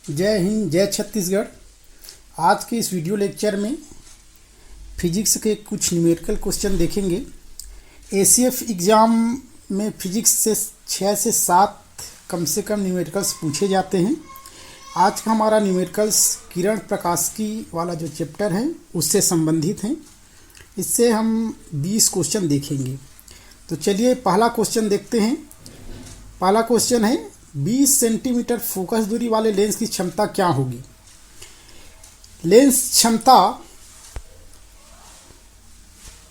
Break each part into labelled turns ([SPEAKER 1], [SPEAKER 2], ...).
[SPEAKER 1] जय हिंद, जय छत्तीसगढ़। आज के इस वीडियो लेक्चर में फिजिक्स के कुछ न्यूमेरिकल क्वेश्चन देखेंगे। एसीएफ एग्ज़ाम में फिजिक्स से 6 से 7 कम से कम न्यूमेरिकल्स पूछे जाते हैं। आज का हमारा न्यूमेरिकल्स किरण प्रकाशिकी वाला जो चैप्टर है उससे संबंधित हैं। इससे हम 20 क्वेश्चन देखेंगे। तो चलिए पहला क्वेश्चन देखते हैं। पहला क्वेश्चन है 20 सेंटीमीटर फोकस दूरी वाले लेंस की क्षमता क्या होगी। लेंस क्षमता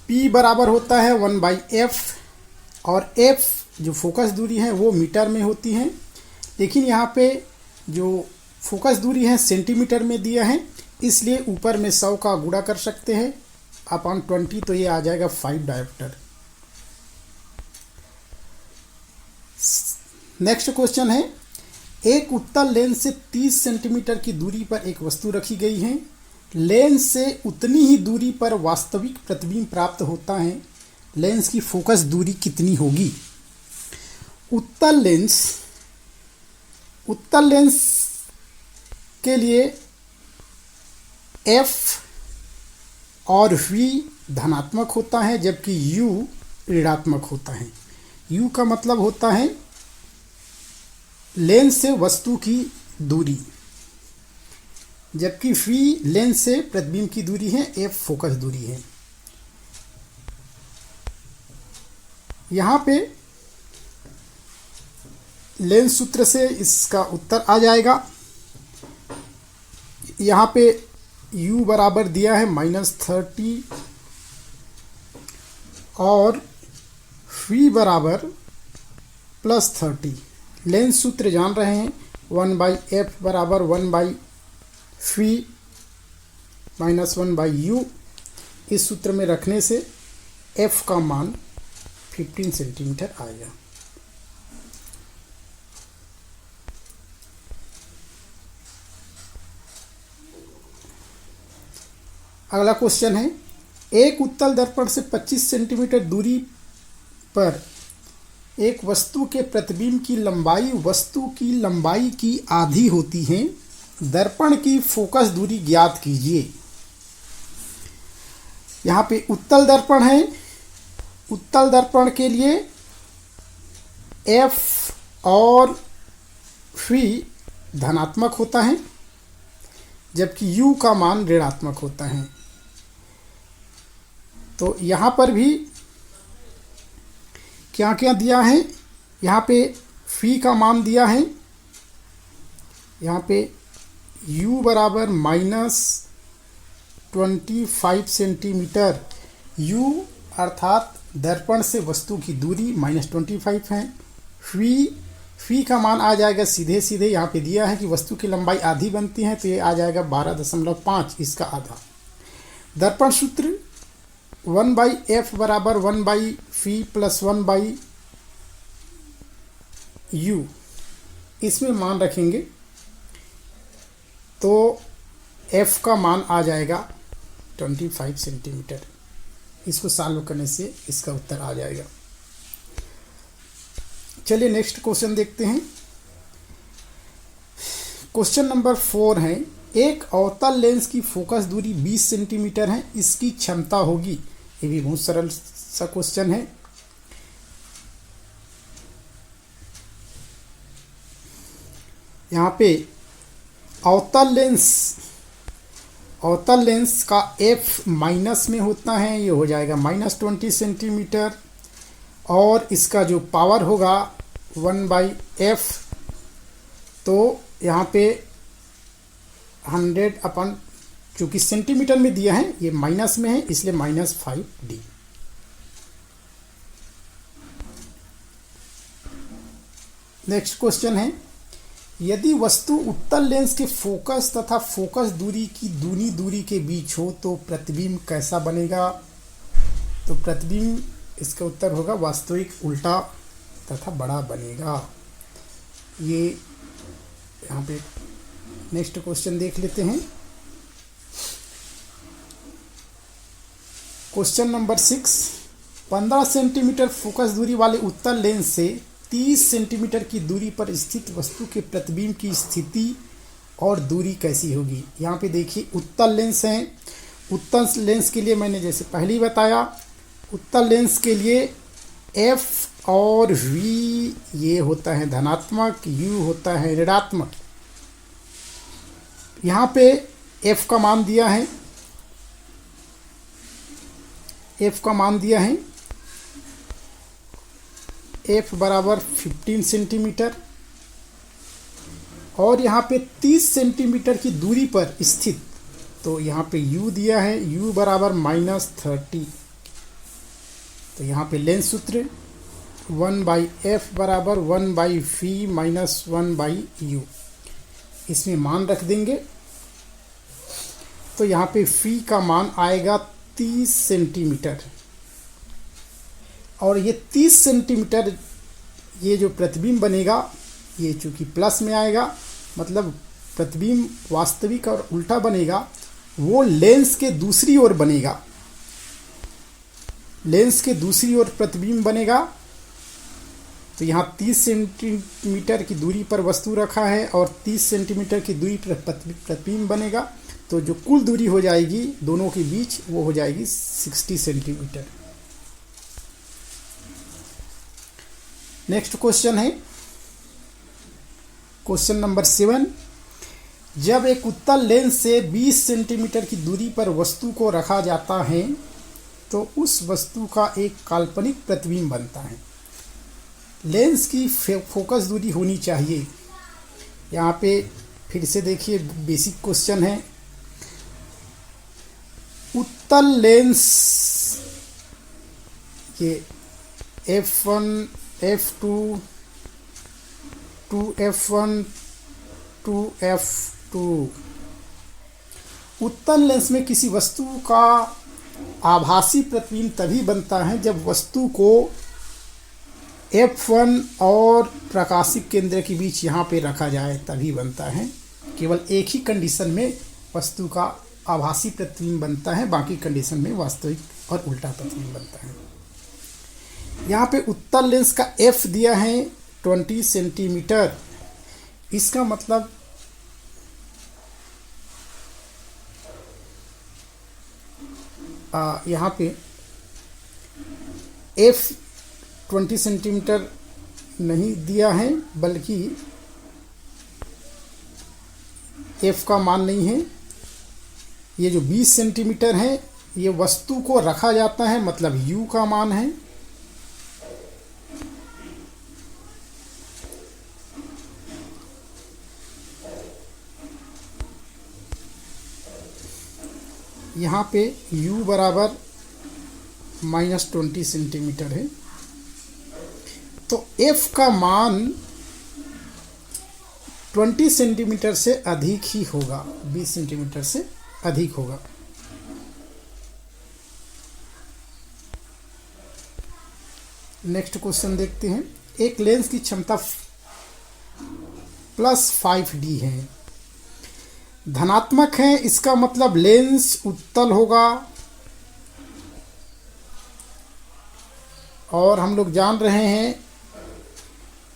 [SPEAKER 1] P बराबर होता है 1/f और f जो फोकस दूरी है वो मीटर में होती है, लेकिन यहाँ पे जो फोकस दूरी है सेंटीमीटर में दिया है, इसलिए ऊपर में 100 का गुणा कर सकते हैं अपॉन 20, तो ये आ जाएगा 5 डायोप्टर। नेक्स्ट क्वेश्चन है एक उत्तल लेंस से 30 सेंटीमीटर की दूरी पर एक वस्तु रखी गई है। लेंस से उतनी ही दूरी पर वास्तविक प्रतिबिंब प्राप्त होता है। लेंस की फोकस दूरी कितनी होगी। उत्तल लेंस के लिए F और V धनात्मक होता है, जबकि U ऋणात्मक होता है। U का मतलब होता है लेंस से वस्तु की दूरी, जबकि V लेंस से प्रतिबिंब की दूरी है, F फोकस दूरी है। यहाँ पे लेंस सूत्र से इसका उत्तर आ जाएगा। यहाँ पे U बराबर दिया है -30 और V बराबर +30। लेंस सूत्र जान रहे हैं 1/f बराबर 1/v माइनस 1/u। इस सूत्र में रखने से f का मान 15 सेंटीमीटर आएगा। अगला क्वेश्चन है एक उत्तल दर्पण से 25 सेंटीमीटर दूरी पर एक वस्तु के प्रतिबिंब की लंबाई वस्तु की लंबाई की आधी होती है। दर्पण की फोकस दूरी ज्ञात कीजिए। यहाँ पे उत्तल दर्पण है। उत्तल दर्पण के लिए F और V धनात्मक होता है, जबकि U का मान ऋणात्मक होता है। तो यहाँ पर भी क्या क्या दिया है। यहाँ पे फी का मान दिया है। यहाँ पे U बराबर -25 सेंटीमीटर। U अर्थात दर्पण से वस्तु की दूरी -25 है। फी का मान आ जाएगा सीधे सीधे, यहाँ पे दिया है कि वस्तु की लंबाई आधी बनती है, तो ये आ जाएगा 12.5, इसका आधा। दर्पण सूत्र 1/f बराबर 1/v प्लस 1/u। इसमें मान रखेंगे तो f का मान आ जाएगा 25 सेंटीमीटर। इसको सॉल्व करने से इसका उत्तर आ जाएगा। चलिए नेक्स्ट क्वेश्चन देखते हैं। क्वेश्चन नंबर 4 है एक अवतल लेंस की फोकस दूरी 20 सेंटीमीटर है, इसकी क्षमता होगी। ये भी बहुत सरल सा क्वेश्चन है। यहाँ पे अवतल लेंस का F माइनस में होता है, ये हो जाएगा -20 सेंटीमीटर, और इसका जो पावर होगा 1/f, तो यहाँ पे 100 अपन, चूँकि सेंटीमीटर में दिया है, ये माइनस में है, इसलिए -5d। नेक्स्ट क्वेश्चन है यदि वस्तु उत्तल लेंस के फोकस तथा फोकस दूरी की दूनी दूरी के बीच हो तो प्रतिबिंब कैसा बनेगा। तो प्रतिबिंब, इसका उत्तर होगा वास्तविक उल्टा तथा बड़ा बनेगा। ये यहाँ पे नेक्स्ट क्वेश्चन देख लेते हैं। क्वेश्चन नंबर 6 15 सेंटीमीटर फोकस दूरी वाले उत्तल लेंस से 30 सेंटीमीटर की दूरी पर स्थित वस्तु के प्रतिबिंब की स्थिति और दूरी कैसी होगी। यहाँ पे देखिए उत्तल लेंस है। उत्तल लेंस के लिए मैंने जैसे पहले ही बताया, उत्तल लेंस के लिए एफ और वी ये होता है धनात्मक, यू होता है ऋणात्मक। यहाँ पे एफ का मान दिया है, एफ का मान दिया है एफ बराबर 15 सेंटीमीटर और यहाँ पे 30 सेंटीमीटर की दूरी पर स्थित, तो यहाँ पे u दिया है u बराबर -30। तो यहाँ पे लेंस सूत्र 1/f बराबर 1/v माइनस 1/u, इसमें मान रख देंगे। तो यहाँ पे फी का मान आएगा 30 सेंटीमीटर और ये 30 सेंटीमीटर ये जो प्रतिबिंब बनेगा ये चूँकि प्लस में आएगा, मतलब प्रतिबिंब वास्तविक और उल्टा बनेगा, वो लेंस के दूसरी ओर बनेगा। लेंस के दूसरी ओर प्रतिबिंब बनेगा। तो यहाँ 30 सेंटीमीटर की दूरी पर वस्तु रखा है और 30 सेंटीमीटर की दूरी पर प्रतिबिंब बनेगा। तो जो कुल दूरी हो जाएगी दोनों के बीच वो हो जाएगी 60 सेंटीमीटर। नेक्स्ट क्वेश्चन है क्वेश्चन नंबर 7। जब एक उत्तल लेंस से 20 सेंटीमीटर की दूरी पर वस्तु को रखा जाता है तो उस वस्तु का एक काल्पनिक प्रतिबिंब बनता है। लेंस की फोकस दूरी होनी चाहिए। यहाँ पे फिर से देखिए बेसिक क्वेश्चन है। उत्तल लेंस ये f1 f2 2f1 2f2 उत्तल लेंस में किसी वस्तु का आभासी प्रतिबिंब तभी बनता है जब वस्तु को f1 और प्रकाशिक केंद्र के बीच यहाँ पे रखा जाए, तभी बनता है। केवल एक ही कंडीशन में वस्तु का आभासी प्रतिबिंब बनता है, बाकी कंडीशन में वास्तविक और उल्टा प्रतिबिंब बनता है। यहाँ पे उत्तल लेंस का f दिया है 20 सेंटीमीटर। इसका मतलब यहाँ पे f 20 सेंटीमीटर नहीं दिया है, बल्कि f का मान नहीं है। ये जो 20 सेंटीमीटर है ये वस्तु को रखा जाता है, मतलब u का मान है। यहाँ पे u बराबर -20 सेंटीमीटर है। तो f का मान 20 सेंटीमीटर से अधिक ही होगा, 20 सेंटीमीटर से अधिक होगा। नेक्स्ट क्वेश्चन देखते हैं। एक लेंस की क्षमता +5D है, धनात्मक है, इसका मतलब लेंस उत्तल होगा। और हम लोग जान रहे हैं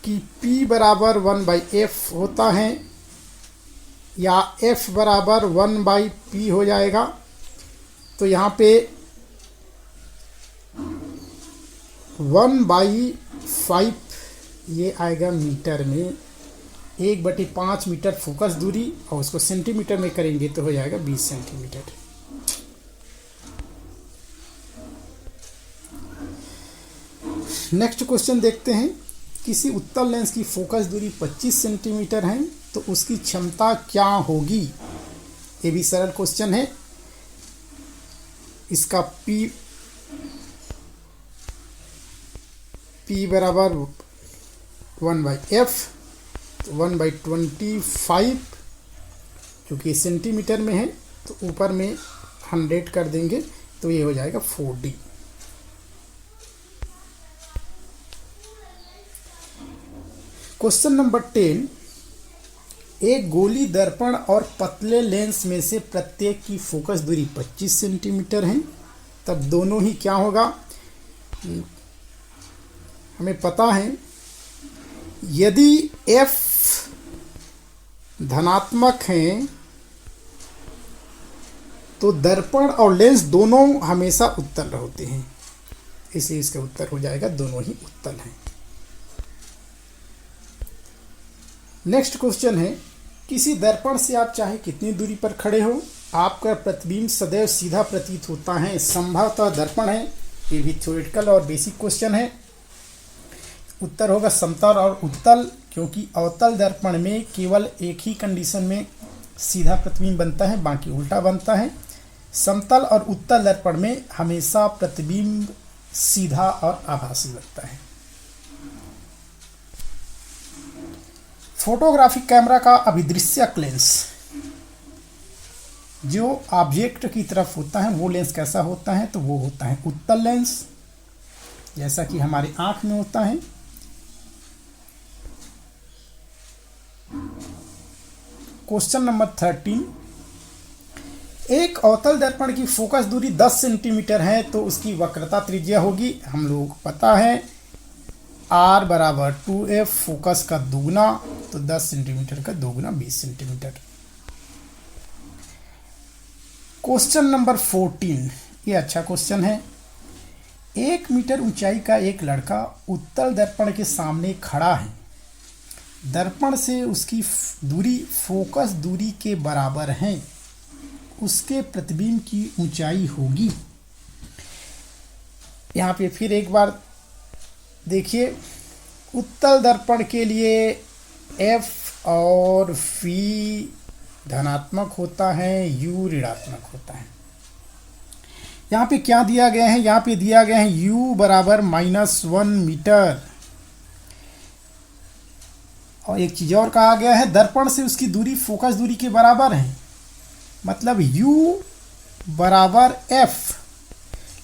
[SPEAKER 1] कि P बराबर 1/f होता है या F बराबर 1/P हो जाएगा। तो यहाँ पे 1/5 ये आएगा मीटर में, 1/5 मीटर फोकस दूरी, और उसको सेंटीमीटर में करेंगे तो हो जाएगा 20 सेंटीमीटर। नेक्स्ट क्वेश्चन देखते हैं। किसी उत्तल लेंस की फोकस दूरी 25 सेंटीमीटर है तो उसकी क्षमता क्या होगी। ये भी सरल क्वेश्चन है। इसका P बराबर 1/f, 1/25, क्योंकि सेंटीमीटर में है तो ऊपर में 100 कर देंगे तो ये हो जाएगा 4D। Question number 10। एक गोली दर्पण और पतले लेंस में से प्रत्येक की फोकस दूरी 25 सेंटीमीटर है, तब दोनों ही क्या होगा। हमें पता है यदि f धनात्मक हैं तो दर्पण और लेंस दोनों हमेशा उत्तल होते हैं, इसलिए इसका उत्तर हो जाएगा दोनों ही उत्तल हैं। नेक्स्ट क्वेश्चन है, किसी दर्पण से आप चाहे कितनी दूरी पर खड़े हो, आपका प्रतिबिंब सदैव सीधा प्रतीत होता है। संभवतः दर्पण है, ये भी थ्योरेटिकल और बेसिक क्वेश्चन है। उत्तर होगा समतल और उत्तल, क्योंकि अवतल दर्पण में केवल एक ही कंडीशन में सीधा प्रतिबिंब बनता है, बाकी उल्टा बनता है। समतल और उत्तल दर्पण में हमेशा प्रतिबिंब सीधा और आभासी बनता है। फोटोग्राफिक कैमरा का अभिदृश्यक लेंस जो ऑब्जेक्ट की तरफ होता है वो लेंस कैसा होता है, तो वो होता है उत्तल लेंस, जैसा कि हमारे आंख में होता है। क्वेश्चन नंबर 13, एक अवतल दर्पण की फोकस दूरी 10 सेंटीमीटर है तो उसकी वक्रता त्रिज्या होगी, हम लोगों को पता है R बराबर 2F, फोकस का दुगना तो 10 सेंटीमीटर का दोगुना 20 सेंटीमीटर। क्वेश्चन नंबर 14, ये अच्छा क्वेश्चन है। 1 मीटर ऊंचाई का एक लड़का उत्तल दर्पण के सामने खड़ा है, दर्पण से उसकी दूरी फोकस दूरी के बराबर है, उसके प्रतिबिंब की ऊंचाई होगी। यहाँ पे फिर एक बार देखिए, उत्तल दर्पण के लिए F और V धनात्मक होता है, U ऋणात्मक होता है। यहाँ पे क्या दिया गया है, यहाँ पे दिया गया है U बराबर -1 मीटर, और एक चीज और कहा गया है दर्पण से उसकी दूरी फोकस दूरी के बराबर है, मतलब U बराबर F,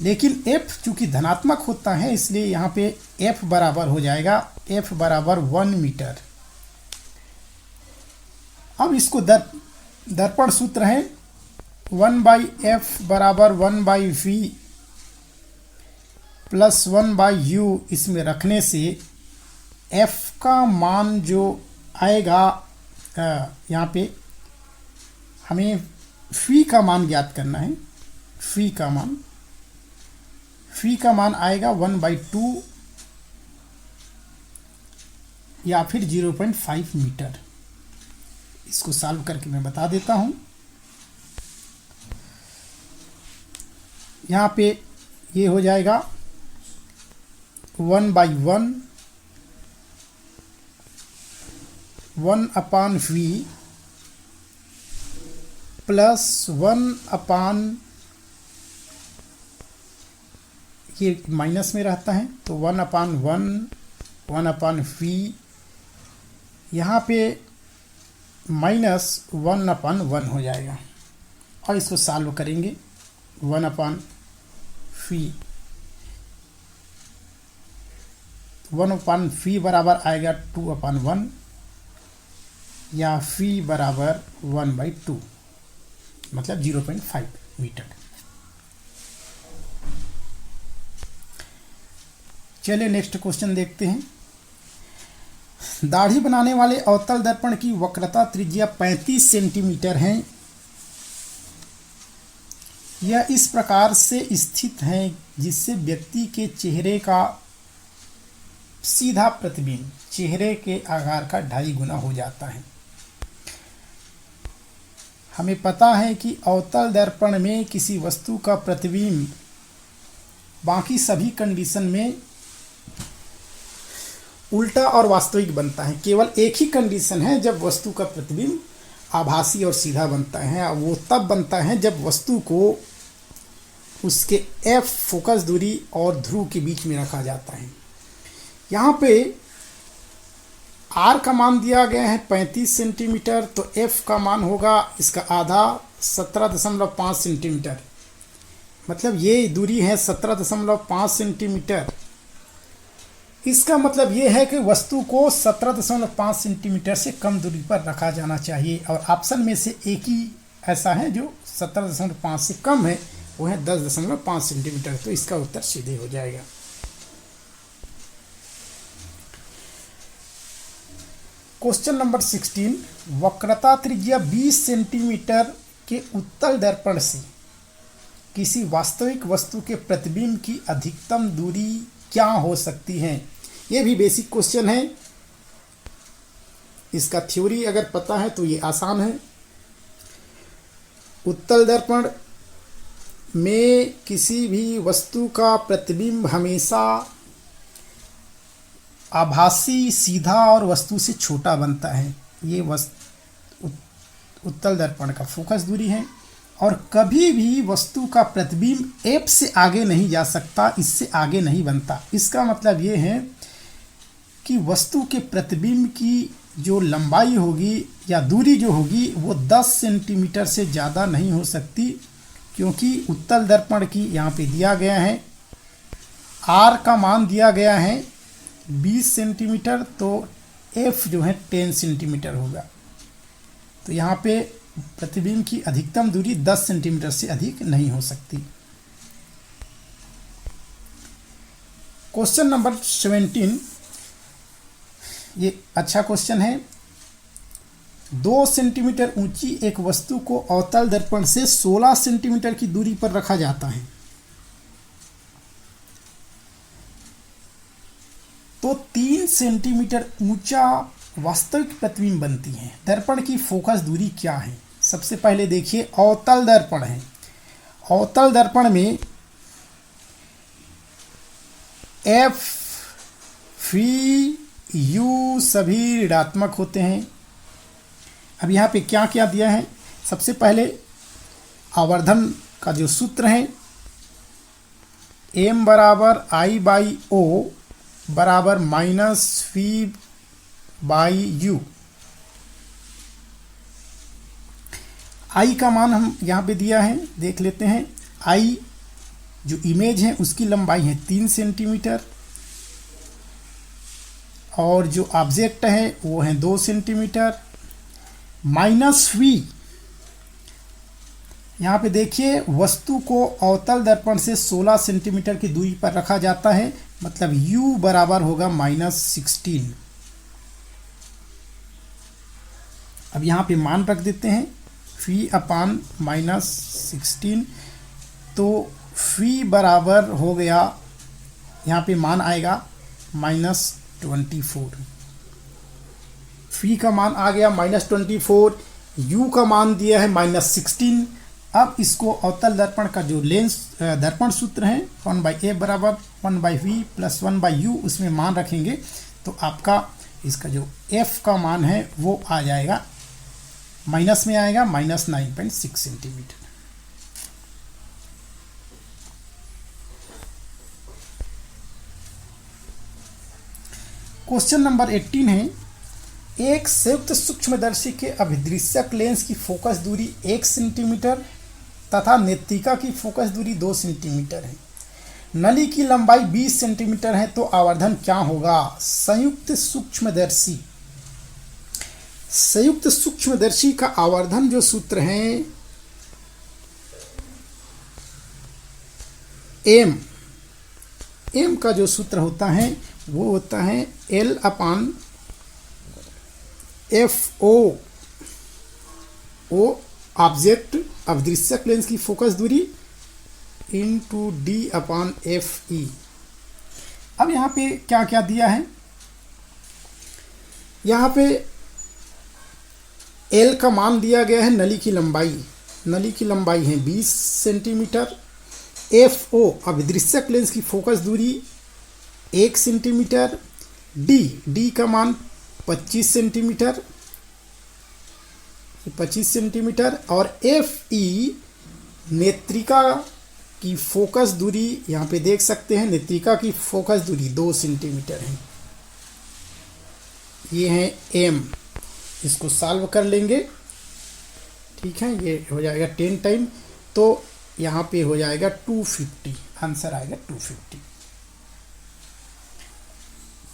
[SPEAKER 1] लेकिन F चूंकि धनात्मक होता है इसलिए यहाँ पे F बराबर हो जाएगा F बराबर 1 मीटर। अब इसको दर्पण सूत्र है 1/F बराबर 1/V प्लस 1/U, इसमें रखने से F का मान जो आएगा, यहाँ पे हमें फी का मान ज्ञात करना है। फी का मान आएगा 1/2 या फिर 0.5 मीटर। इसको सॉल्व करके मैं बता देता हूँ। यहाँ पे ये हो जाएगा 1/1 1/V प्लस 1/, ये माइनस में रहता है तो 1/1 1/V, यहाँ पे -1/1 हो जाएगा, और इसको सॉल्व करेंगे 1/V 1/V बराबर आएगा 2/1 या V बराबर 1/2, मतलब 0.5 मीटर। चलिए नेक्स्ट क्वेश्चन देखते हैं। दाढ़ी बनाने वाले अवतल दर्पण की वक्रता त्रिज्या 35 सेंटीमीटर है। यह इस प्रकार से स्थित है जिससे व्यक्ति के चेहरे का सीधा प्रतिबिंब चेहरे के आकार का 2.5 गुना हो जाता है। हमें पता है कि अवतल दर्पण में किसी वस्तु का प्रतिबिंब बाकी सभी कंडीशन में उल्टा और वास्तविक बनता है। केवल एक ही कंडीशन है जब वस्तु का प्रतिबिंब आभासी और सीधा बनता है, वो तब बनता है जब वस्तु को उसके F फोकस दूरी और ध्रुव के बीच में रखा जाता है। यहाँ पे R का मान दिया गया है 35 सेंटीमीटर, तो F का मान होगा इसका आधा 17.5 सेंटीमीटर, मतलब ये दूरी है 17.5 सेंटीमीटर। इसका मतलब ये है कि वस्तु को 17.5 सेंटीमीटर से कम दूरी पर रखा जाना चाहिए, और ऑप्शन में से एक ही ऐसा है जो 17.5 से कम है, वो है 10.5 सेंटीमीटर। तो इसका उत्तर सीधे हो जाएगा। क्वेश्चन नंबर 16, वक्रता त्रिज्या 20 सेंटीमीटर के उत्तल दर्पण से किसी वास्तविक वस्तु के प्रतिबिंब की अधिकतम दूरी क्या हो सकती है। ये भी बेसिक क्वेश्चन है, इसका थ्योरी अगर पता है तो ये आसान है। उत्तल दर्पण में किसी भी वस्तु का प्रतिबिंब हमेशा आभासी, सीधा और वस्तु से छोटा बनता है। ये उत्तल दर्पण का फोकस दूरी है और कभी भी वस्तु का प्रतिबिंब f से आगे नहीं जा सकता, इससे आगे नहीं बनता। इसका मतलब ये है कि वस्तु के प्रतिबिंब की जो लंबाई होगी या दूरी जो होगी वो 10 सेंटीमीटर से ज़्यादा नहीं हो सकती, क्योंकि उत्तल दर्पण की यहाँ पे दिया गया है r का मान दिया गया है 20 सेंटीमीटर, तो f जो है 10 सेंटीमीटर होगा। तो यहाँ पे प्रतिबिंब की अधिकतम दूरी 10 सेंटीमीटर से अधिक नहीं हो सकती। क्वेश्चन नंबर 17, ये अच्छा क्वेश्चन है। 2 सेंटीमीटर ऊंची एक वस्तु को अवतल दर्पण से 16 सेंटीमीटर की दूरी पर रखा जाता है, तो 3 सेंटीमीटर ऊंचा वास्तविक प्रतिबिंब बनती है। दर्पण की फोकस दूरी क्या है। सबसे पहले देखिए, अवतल दर्पण है। अवतल दर्पण में एफ, फी, यू सभी ऋणात्मक होते हैं। अब यहाँ पे क्या क्या दिया है। सबसे पहले आवर्धन का जो सूत्र है, m बराबर आई बाई ओ बराबर माइनस फी बाई यू। आई का मान हम यहाँ पे दिया है, देख लेते हैं। आई जो इमेज है उसकी लंबाई है 3 सेंटीमीटर और जो ऑब्जेक्ट है वो है 2 सेंटीमीटर। माइनस वी, यहाँ पे देखिए वस्तु को अवतल दर्पण से 16 सेंटीमीटर की दूरी पर रखा जाता है, मतलब u बराबर होगा -16। अब यहाँ पे मान रख देते हैं फी अपान -16, तो फी बराबर हो गया, यहाँ पे मान आएगा -24। फी का मान आ गया -24, u का मान दिया है -16। अब इसको अवतल दर्पण का जो लेंस दर्पण सूत्र है 1/a बराबर 1/v प्लस 1/u, उसमें मान रखेंगे तो आपका इसका जो f का मान है वो आ जाएगा, माइनस में आएगा -9.6 सेंटीमीटर। क्वेश्चन नंबर 18 है। एक संयुक्त सूक्ष्मदर्शी के अभिदृश्यक लेंस की फोकस दूरी 1 सेंटीमीटर तथा नेत्रिका की फोकस दूरी 2 सेंटीमीटर है। नली की लंबाई 20 सेंटीमीटर है, तो आवर्धन क्या होगा। संयुक्त सूक्ष्मदर्शी का आवर्धन जो सूत्र है एम का जो सूत्र होता है वो होता है L अपान FO, ओ ऑब्जेक्ट अभिदृश्यक लेंस की फोकस दूरी इनटू D अपान FE। अब यहाँ पे क्या क्या दिया है, यहाँ पे L का मान दिया गया है, नली की लंबाई है 20 सेंटीमीटर। FO अभिदृश्यक लेंस की फोकस दूरी 1 सेंटीमीटर। D का मान 25 सेंटीमीटर और FE नेत्रिका की फोकस दूरी, यहाँ पे देख सकते हैं नेत्रिका की फोकस दूरी 2 सेंटीमीटर है। ये है M, इसको सॉल्व कर लेंगे, ठीक है। ये हो जाएगा 10 टाइम, तो यहाँ पे हो जाएगा 250, आंसर आएगा 250।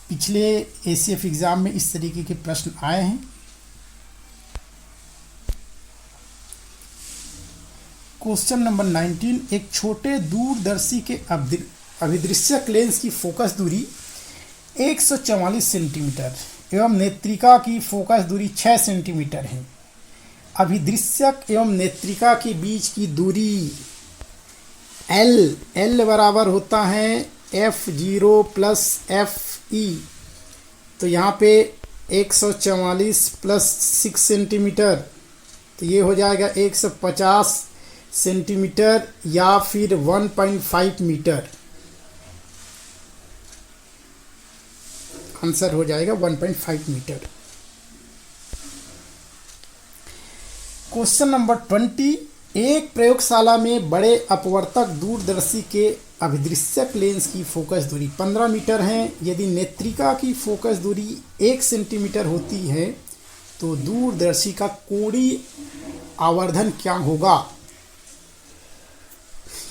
[SPEAKER 1] पिछले ACF एग्ज़ाम में इस तरीके के प्रश्न आए हैं। क्वेश्चन नंबर 19, एक छोटे दूरदर्शी के अभिदृश्यक लेंस की फोकस दूरी 144 सेंटीमीटर, एवं नेत्रिका की फोकस दूरी 6 सेंटीमीटर है। अभिदृश्यक एवं नेत्रिका के बीच की दूरी L बराबर होता है F0 प्लस FE। तो यहाँ पे 144 प्लस 6 सेंटीमीटर, तो ये हो जाएगा 150 सेंटीमीटर या फिर 1.5 मीटर। आंसर हो जाएगा 1.5 मीटर। क्वेश्चन नंबर 20, एक प्रयोगशाला में बड़े अपवर्तक दूरदर्शी के अभिदृश्यक लेंस की फोकस दूरी 15 मीटर है। यदि नेत्रिका की फोकस दूरी 1 सेंटीमीटर होती है तो दूरदर्शी का कोणीय आवर्धन क्या होगा।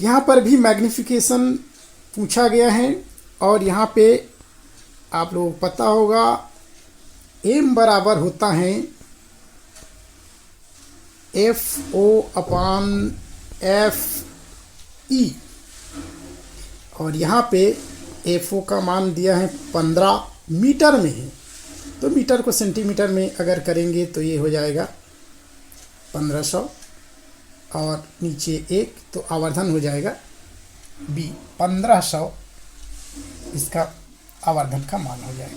[SPEAKER 1] यहाँ पर भी मैग्निफिकेशन पूछा गया है और यहाँ पे आप लोगों को पता होगा m बराबर होता है FO अपान FE और यहाँ पे FO का मान दिया है 15 मीटर में है, तो मीटर को सेंटीमीटर में अगर करेंगे तो ये हो जाएगा 1500 और नीचे 1 तो आवर्धन हो जाएगा B 1500, इसका आवर्धन का मान हो जाएगा।